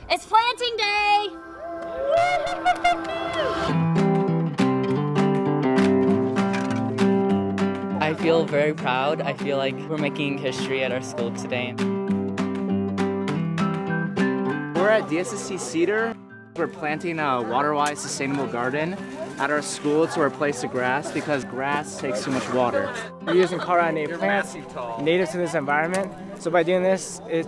It's planting day! I feel very proud. I feel like we're making history at our school today. We're at DSST Cedar. We're planting a water-wise sustainable garden at our school to replace the grass because grass takes too much water. We're using Colorado native plants, native to this environment. So by doing this, it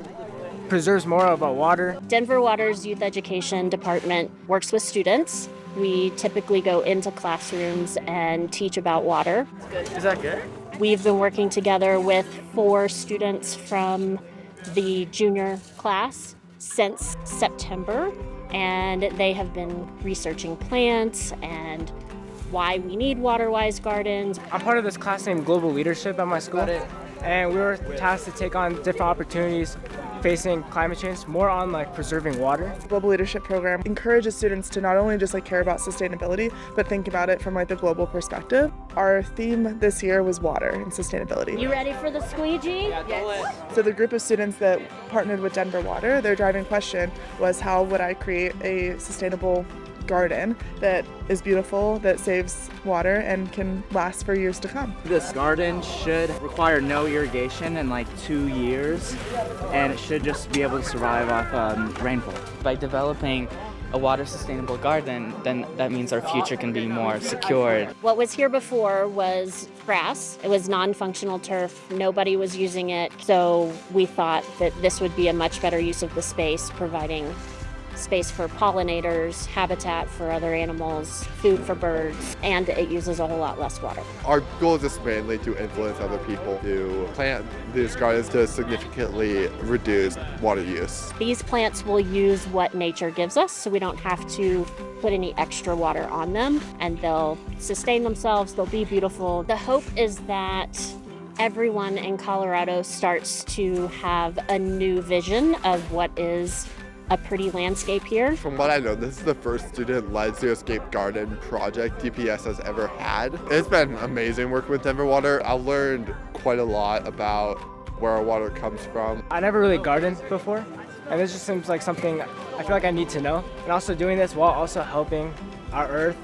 preserves more about water. Denver Water's Youth Education Department works with students. We typically go into classrooms and teach about water. Is that good? We've been working together with 4 students from the junior class since September, and they have been researching plants and why we need water-wise gardens. I'm part of this class named Global Leadership at my school, and we were tasked to take on different opportunities facing climate change, more on like preserving water. Global Leadership Program encourages students to not only just care about sustainability, but think about it from the global perspective. Our theme this year was water and sustainability. You ready for the squeegee? Yes. So the group of students that partnered with Denver Water, their driving question was, how would I create a sustainable garden that is beautiful, that saves water, and can last for years to come. This garden should require no irrigation in 2 years, and it should just be able to survive off rainfall. By developing a water sustainable garden, then that means our future can be more secured. What was here before was grass. It was non-functional turf. Nobody was using it. So we thought that this would be a much better use of the space, providing space for pollinators, habitat for other animals, food for birds, and it uses a whole lot less water. Our goal is just mainly to influence other people to plant these gardens to significantly reduce water use. These plants will use what nature gives us, so we don't have to put any extra water on them, and they'll sustain themselves, they'll be beautiful. The hope is that everyone in Colorado starts to have a new vision of what is a pretty landscape here. From what I know, this is the first student-led xeriscape garden project DPS has ever had. It's been amazing working with Denver Water. I learned quite a lot about where our water comes from. I never really gardened before, and this just seems like something I feel like I need to know. And also doing this while also helping our earth,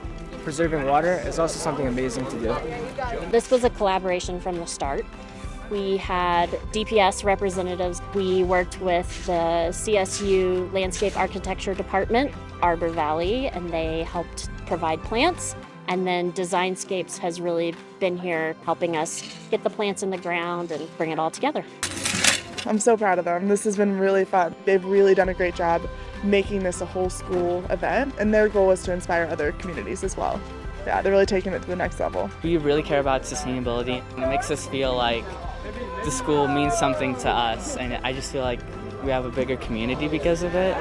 preserving water, is also something amazing to do. This was a collaboration from the start. We had DPS representatives. We worked with the CSU Landscape Architecture Department, Arbor Valley, and they helped provide plants. And then Designscapes has really been here helping us get the plants in the ground and bring it all together. I'm so proud of them. This has been really fun. They've really done a great job making this a whole school event, and their goal is to inspire other communities as well. Yeah, they're really taking it to the next level. We really care about sustainability, and it makes us feel like the school means something to us, and I just feel like we have a bigger community because of it.